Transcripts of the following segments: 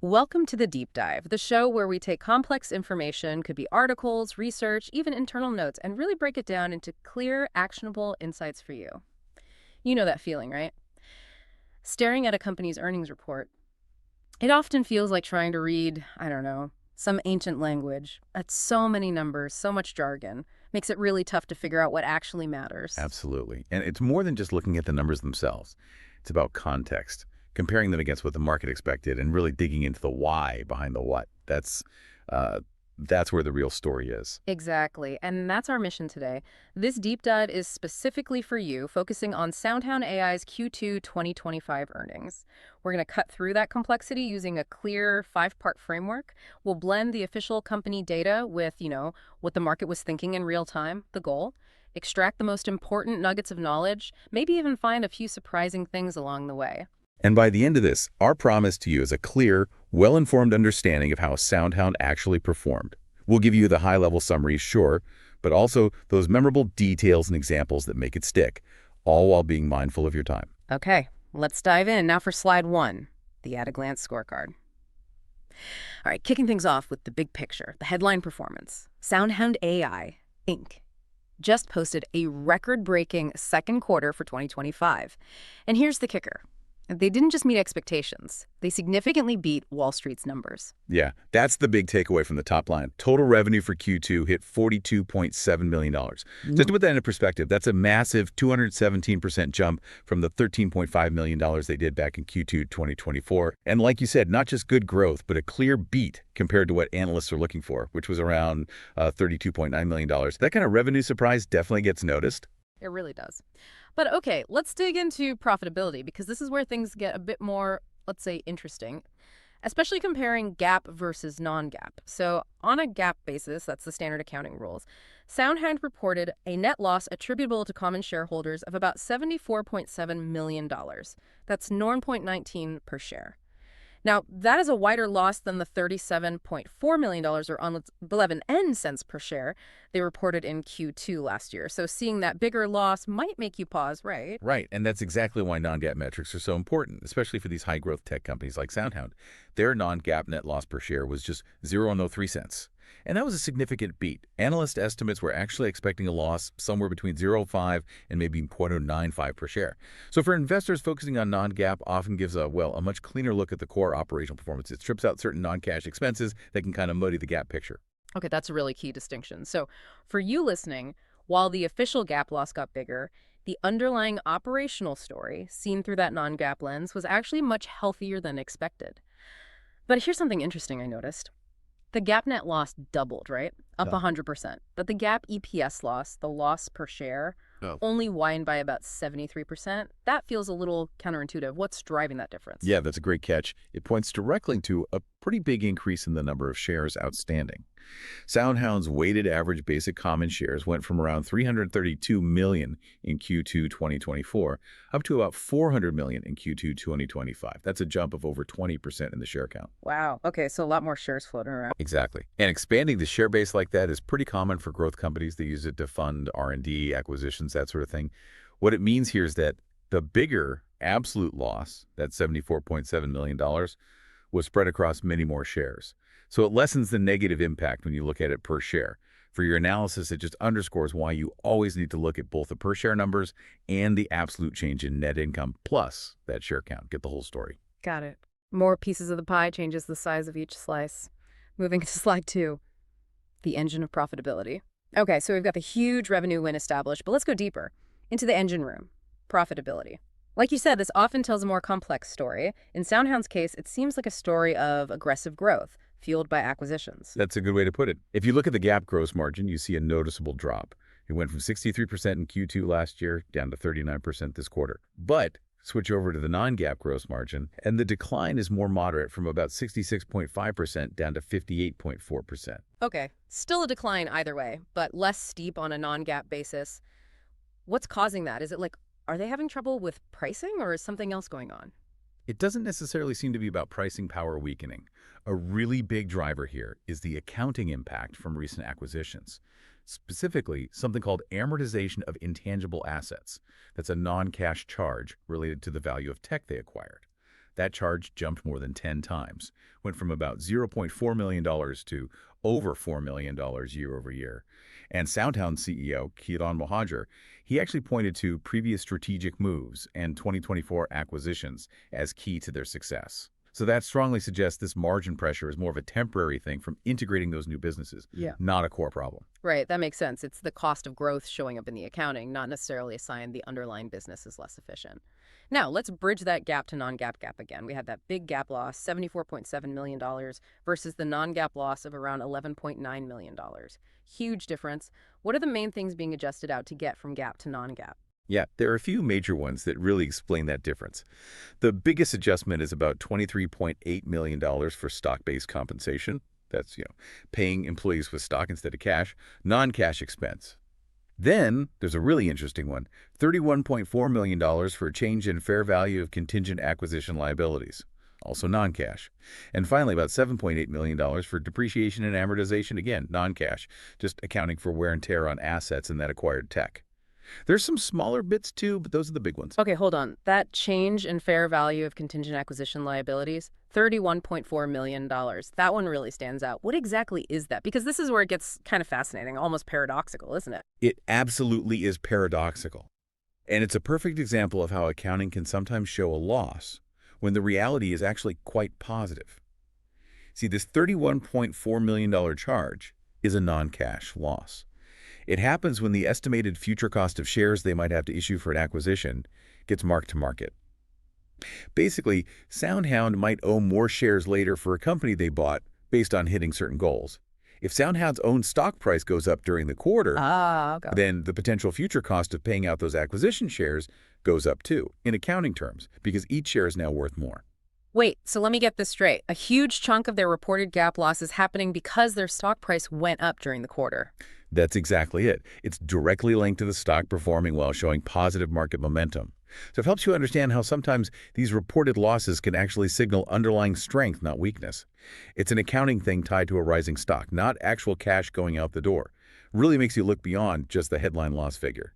Welcome to the Deep Dive, the show where we take complex information, could be articles, research, even internal notes, and really break it down into clear, actionable insights for you. You know that feeling, right? Staring at a company's earnings report, it often feels like trying to read, I don't know, some ancient language. That's so many numbers, so much jargon. Makes it really tough to figure out what actually matters. Absolutely. And it's more than just looking at the numbers themselves. It's about context, comparing them against what the market expected and really digging into the why behind the what. Uh, that's where the real story is. Exactly, and that's our mission today. This deep dive is specifically for you, focusing on SoundHound AI's Q2 2025 earnings. We're going to cut through that complexity using a clear five-part framework. We'll blend the official company data with, what the market was thinking in real time, the goal, extract the most important nuggets of knowledge, maybe even find a few surprising things along the way. And by the end of this, our promise to you is a clear, well-informed understanding of how SoundHound actually performed. We'll give you the high-level summaries, sure, but also those memorable details and examples that make it stick, all while being mindful of your time. Okay, let's dive in. Now for slide 1, the at-a-glance scorecard. All right, kicking things off with the big picture, the headline performance. SoundHound AI, Inc. just posted a record-breaking second quarter for 2025. And here's the kicker. They didn't just meet expectations. They significantly beat Wall Street's numbers. Yeah, that's the big takeaway from the top line. Total revenue for Q2 hit $42.7 million. Just to put that into perspective, that's a massive 217% jump from the $13.5 million they did back in Q2 2024. And like you said, not just good growth, but a clear beat compared to what analysts are looking for, which was around $32.9 million. That kind of revenue surprise definitely gets noticed. It really does. But okay, let's dig into profitability because this is where things get a bit more, let's say, interesting, especially comparing GAAP versus non-GAAP. So on a GAAP basis, that's the standard accounting rules, SoundHound reported a net loss attributable to common shareholders of about $74.7 million. That's 9.19 per share. Now, that is a wider loss than the $37.4 million or on 11 cents per share they reported in Q2 last year. So seeing that bigger loss might make you pause, right? Right, and that's exactly why non-GAAP metrics are so important, especially for these high-growth tech companies like SoundHound. Their non-GAAP net loss per share was just 0.03 cents. And that was a significant beat. Analyst estimates were actually expecting a loss somewhere between 0.05 and maybe 0.095 per share. So for investors, focusing on non-GAAP often gives a much cleaner look at the core operational performance. It strips out certain non-cash expenses that can kind of muddy the GAAP picture. Okay, that's a really key distinction. So for you listening, while the official GAAP loss got bigger, the underlying operational story, seen through that non-GAAP lens, was actually much healthier than expected. But here's something interesting I noticed. The GAAP net loss doubled, right? Up 100%. But the GAAP EPS loss, the loss per share, only widened by about 73%. That feels a little counterintuitive. What's driving that difference? Yeah, that's a great catch. It points directly to a pretty big increase in the number of shares outstanding. SoundHound's weighted average basic common shares went from around 332 million in Q2 2024 up to about 400 million in Q2 2025. That's a jump of over 20% in the share count. Wow. Okay, so a lot more shares floating around. Exactly. And expanding the share base like that is pretty common for growth companies. They use it to fund R&D, acquisitions, that sort of thing. What it means here is that the bigger absolute loss, that $74.7 million, was spread across many more shares. So it lessens the negative impact when you look at it per share. For your analysis, it just underscores why you always need to look at both the per share numbers and the absolute change in net income plus that share count. Get the whole story. Got it. More pieces of the pie changes the size of each slice. Moving to slide 2, the engine of profitability. Okay, so we've got the huge revenue win established, but let's go deeper into the engine room, profitability. Like you said, this often tells a more complex story. In SoundHound's case, it seems like a story of aggressive growth, fueled by acquisitions. That's a good way to put it. If you look at the GAAP gross margin, you see a noticeable drop. It went from 63% in Q2 last year down to 39% this quarter. But switch over to the non-GAAP gross margin, and the decline is more moderate from about 66.5% down to 58.4%. Okay, still a decline either way, but less steep on a non-GAAP basis. What's causing that? Is it like, are they having trouble with pricing or is something else going on? It doesn't necessarily seem to be about pricing power weakening. A really big driver here is the accounting impact from recent acquisitions. Specifically, something called amortization of intangible assets. That's a non-cash charge related to the value of tech they acquired. That charge jumped more than 10 times, went from about $0.4 million to over $4 million year over year. And SoundHound CEO, Kiran Mohajer, he actually pointed to previous strategic moves and 2024 acquisitions as key to their success. So that strongly suggests this margin pressure is more of a temporary thing from integrating those new businesses, Yeah. not a core problem. Right, that makes sense. It's the cost of growth showing up in the accounting, not necessarily a sign the underlying business is less efficient. Now, let's bridge that gap to non-GAAP gap again. We had that big gap loss, $74.7 million, versus the non-GAAP loss of around $11.9 million. Huge difference. What are the main things being adjusted out to get from GAAP to non-GAAP? Yeah, there are a few major ones that really explain that difference. The biggest adjustment is about $23.8 million for stock-based compensation. That's, paying employees with stock instead of cash, non-cash expense. Then there's a really interesting one, $31.4 million for a change in fair value of contingent acquisition liabilities, also non-cash. And finally, about $7.8 million for depreciation and amortization, again, non-cash, just accounting for wear and tear on assets and that acquired tech. There's some smaller bits too, but those are the big ones. Okay, hold on. That change in fair value of contingent acquisition liabilities, $31.4 million. That one really stands out. What exactly is that? Because this is where it gets kind of fascinating, almost paradoxical, isn't it? It absolutely is paradoxical. And it's a perfect example of how accounting can sometimes show a loss when the reality is actually quite positive. See, this $31.4 million charge is a non-cash loss. It happens when the estimated future cost of shares they might have to issue for an acquisition gets marked to market. Basically, SoundHound might owe more shares later for a company they bought based on hitting certain goals. If SoundHound's own stock price goes up during the quarter, Okay. then the potential future cost of paying out those acquisition shares goes up too, in accounting terms, because each share is now worth more. Wait, so let me get this straight. A huge chunk of their reported GAAP loss is happening because their stock price went up during the quarter. That's exactly it. It's directly linked to the stock performing well, showing positive market momentum. So it helps you understand how sometimes these reported losses can actually signal underlying strength, not weakness. It's an accounting thing tied to a rising stock, not actual cash going out the door. Really makes you look beyond just the headline loss figure.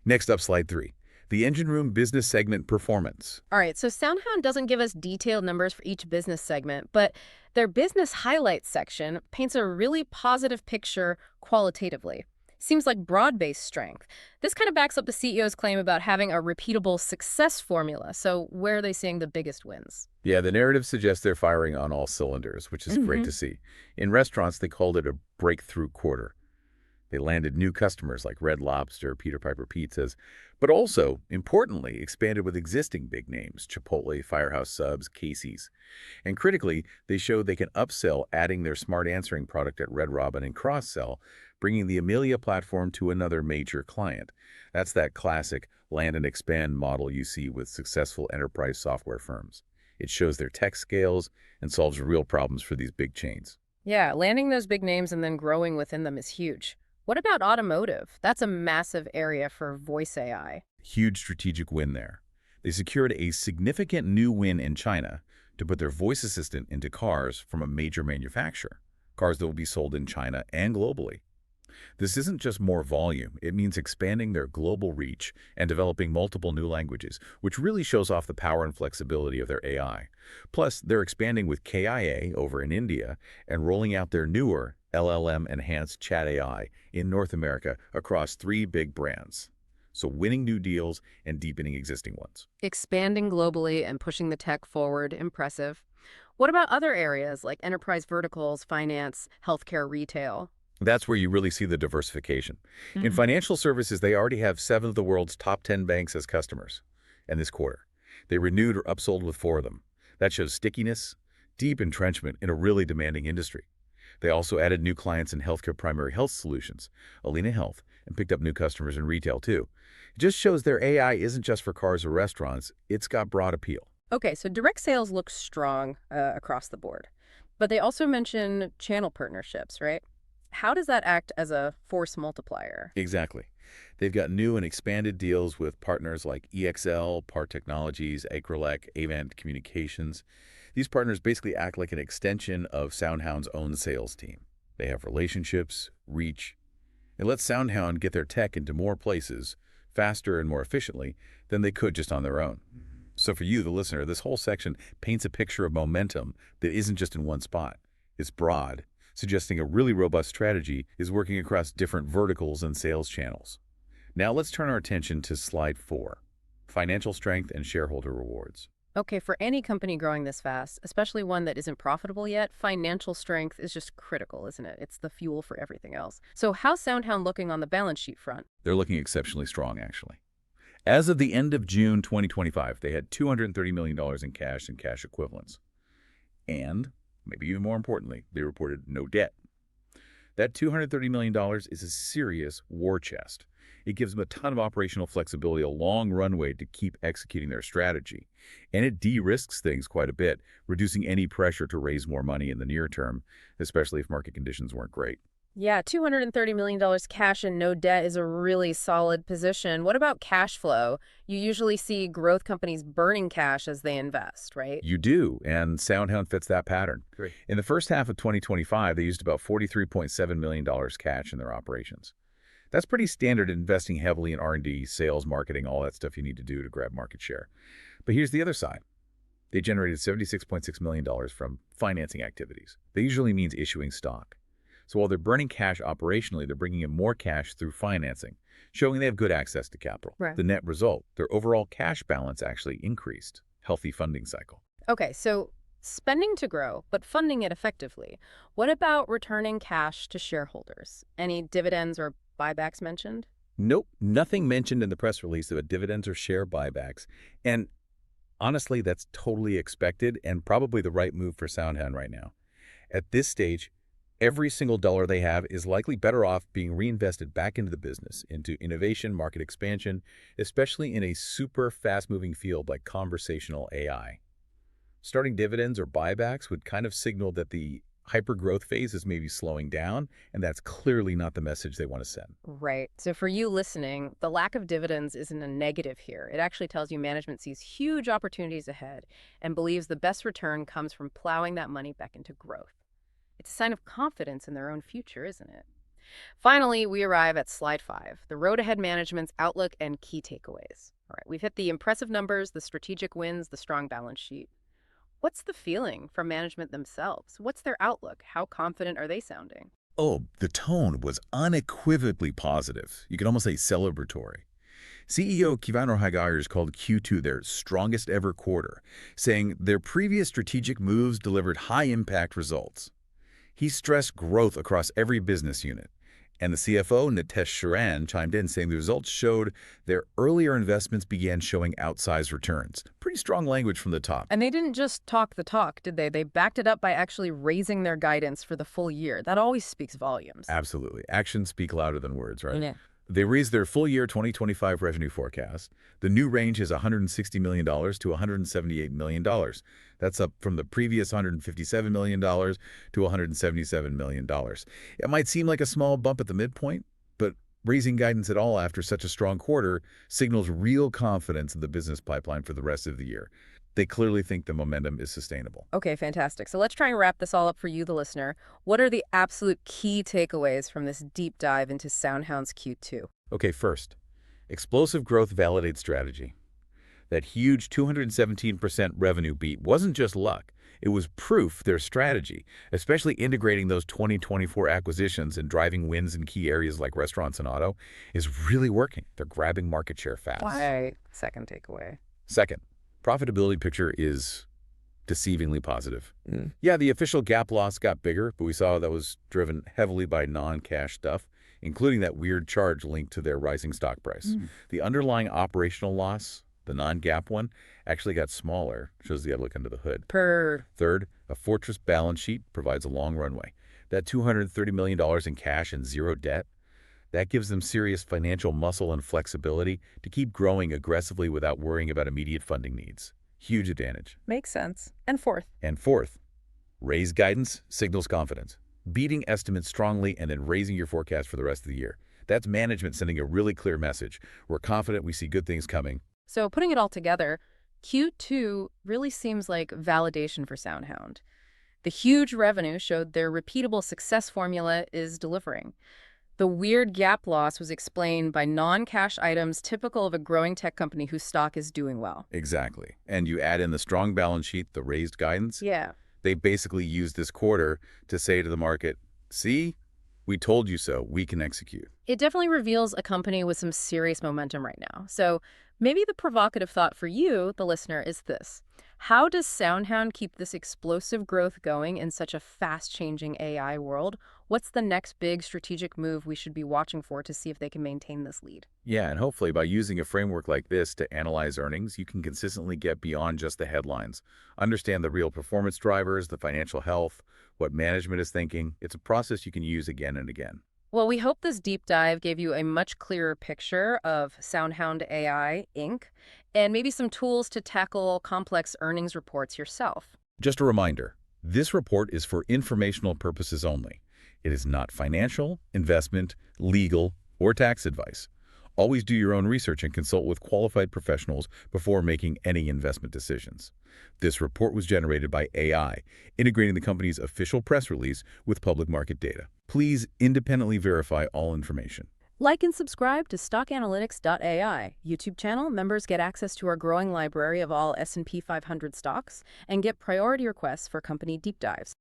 Next up, slide 3. The engine room business segment performance. All right, so SoundHound doesn't give us detailed numbers for each business segment, but their business highlights section paints a really positive picture qualitatively. Seems like broad-based strength. This kind of backs up the CEO's claim about having a repeatable success formula. So where are they seeing the biggest wins? Yeah, the narrative suggests they're firing on all cylinders, which is great to see. In restaurants, they called it a breakthrough quarter. They landed new customers like Red Lobster, Peter Piper Pizzas, but also, importantly, expanded with existing big names, Chipotle, Firehouse Subs, Casey's. And critically, they showed they can upsell, adding their smart answering product at Red Robin and cross-sell, bringing the Amelia platform to another major client. That's that classic land and expand model you see with successful enterprise software firms. It shows their tech scales and solves real problems for these big chains. Yeah, landing those big names and then growing within them is huge. What about automotive? That's a massive area for voice AI. Huge strategic win there. They secured a significant new win in China to put their voice assistant into cars from a major manufacturer, cars that will be sold in China and globally. This isn't just more volume, it means expanding their global reach and developing multiple new languages, which really shows off the power and flexibility of their AI. Plus, they're expanding with KIA over in India and rolling out their newer LLM-enhanced chat AI in North America across 3 big brands. So winning new deals and deepening existing ones. Expanding globally and pushing the tech forward, impressive. What about other areas like enterprise verticals, finance, healthcare, retail? That's where you really see the diversification. In financial services, they already have 7 of the world's top 10 banks as customers. And this quarter, they renewed or upsold with 4 of them. That shows stickiness, deep entrenchment in a really demanding industry. They also added new clients in healthcare primary health solutions, Alina Health, and picked up new customers in retail too. It just shows their AI isn't just for cars or restaurants, it's got broad appeal. Okay, so direct sales looks strong across the board. But they also mention channel partnerships, right? How does that act as a force multiplier? Exactly. They've got new and expanded deals with partners like EXL, PAR Technologies, Acrelec, Avant Communications. These partners basically act like an extension of SoundHound's own sales team. They have relationships, reach. It lets SoundHound get their tech into more places faster and more efficiently than they could just on their own. So for you, the listener, this whole section paints a picture of momentum that isn't just in one spot. It's broad, suggesting a really robust strategy is working across different verticals and sales channels. Now let's turn our attention to slide 4, financial strength and shareholder rewards. Okay, for any company growing this fast, especially one that isn't profitable yet, financial strength is just critical, isn't it? It's the fuel for everything else. So how's SoundHound looking on the balance sheet front? They're looking exceptionally strong, actually. As of the end of June 2025, they had $230 million in cash and cash equivalents. And, maybe even more importantly, they reported no debt. That $230 million is a serious war chest. It gives them a ton of operational flexibility, a long runway to keep executing their strategy. And it de-risks things quite a bit, reducing any pressure to raise more money in the near term, especially if market conditions weren't great. Yeah, $230 million cash and no debt is a really solid position. What about cash flow? You usually see growth companies burning cash as they invest, right? You do, and SoundHound fits that pattern. Great. In the first half of 2025, they used about $43.7 million cash in their operations. That's pretty standard investing heavily in R&D, sales, marketing, all that stuff you need to do to grab market share. But here's the other side. They generated $76.6 million from financing activities. That usually means issuing stock. So while they're burning cash operationally, they're bringing in more cash through financing, showing they have good access to capital. Right. The net result, their overall cash balance actually increased. Healthy funding cycle. Okay, so spending to grow, but funding it effectively. What about returning cash to shareholders? Any dividends or buybacks mentioned? Nope, nothing mentioned in the press release about dividends or share buybacks. And honestly, that's totally expected and probably the right move for SoundHound right now. At this stage, every single dollar they have is likely better off being reinvested back into the business, into innovation, market expansion, especially in a super fast-moving field like conversational AI. Starting dividends or buybacks would kind of signal that the hyper-growth phase is maybe slowing down, and that's clearly not the message they want to send. Right. So for you listening, the lack of dividends isn't a negative here. It actually tells you management sees huge opportunities ahead and believes the best return comes from plowing that money back into growth. It's a sign of confidence in their own future, isn't it? Finally, we arrive at slide 5, the road ahead management's outlook and key takeaways. All right, we've hit the impressive numbers, the strategic wins, the strong balance sheet. What's the feeling from management themselves? What's their outlook? How confident are they sounding? Oh, the tone was unequivocally positive. You could almost say celebratory. CEO Kivano Hagayers called Q2 their strongest ever quarter, saying their previous strategic moves delivered high-impact results. He stressed growth across every business unit. And the CFO, Nitesh Sharan, chimed in saying the results showed their earlier investments began showing outsized returns. Pretty strong language from the top. And they didn't just talk the talk, did they? They backed it up by actually raising their guidance for the full year. That always speaks volumes. Absolutely. Actions speak louder than words, right? Yeah. They raised their full year 2025 revenue forecast. The new range is $160 million to $178 million. That's up from the previous $157 million to $177 million. It might seem like a small bump at the midpoint, but raising guidance at all after such a strong quarter signals real confidence in the business pipeline for the rest of the year. They clearly think the momentum is sustainable. Okay, fantastic. So let's try and wrap this all up for you, the listener. What are the absolute key takeaways from this deep dive into SoundHound's Q2? Okay, first, explosive growth validates strategy. That huge 217% revenue beat wasn't just luck. It was proof their strategy, especially integrating those 2024 acquisitions and driving wins in key areas like restaurants and auto, is really working. They're grabbing market share fast. Why? Second takeaway. Second, profitability picture is deceivingly positive. Yeah, the official GAAP loss got bigger, but we saw that was driven heavily by non-cash stuff, including that weird charge linked to their rising stock price. The underlying operational loss, the non-GAAP one, actually got smaller, shows the outlook under the hood. Third, a fortress balance sheet provides a long runway. That $230 million in cash and zero debt, that gives them serious financial muscle and flexibility to keep growing aggressively without worrying about immediate funding needs. Huge advantage. Makes sense. And fourth. And fourth, raise guidance signals confidence. Beating estimates strongly and then raising your forecast for the rest of the year. That's management sending a really clear message. We're confident we see good things coming. So putting it all together, Q2 really seems like validation for SoundHound. The huge revenue showed their repeatable success formula is delivering. The weird gap loss was explained by non-cash items typical of a growing tech company whose stock is doing well. Exactly. And you add in the strong balance sheet, the raised guidance, Yeah. they basically used this quarter to say to the market, see, we told you so, we can execute. It definitely reveals a company with some serious momentum right now. So maybe the provocative thought for you, the listener, is this. How does SoundHound keep this explosive growth going in such a fast-changing AI world? What's the next big strategic move we should be watching for to see if they can maintain this lead? Yeah, and hopefully by using a framework like this to analyze earnings, you can consistently get beyond just the headlines. Understand the real performance drivers, the financial health, what management is thinking. It's a process you can use again and again. Well, we hope this deep dive gave you a much clearer picture of SoundHound AI Inc. and maybe some tools to tackle complex earnings reports yourself. Just a reminder, this report is for informational purposes only. It is not financial, investment, legal, or tax advice. Always do your own research and consult with qualified professionals before making any investment decisions. This report was generated by AI, integrating the company's official press release with public market data. Please independently verify all information. Like and subscribe to StockAnalytics.ai YouTube channel. Members get access to our growing library of all S&P 500 stocks and get priority requests for company deep dives.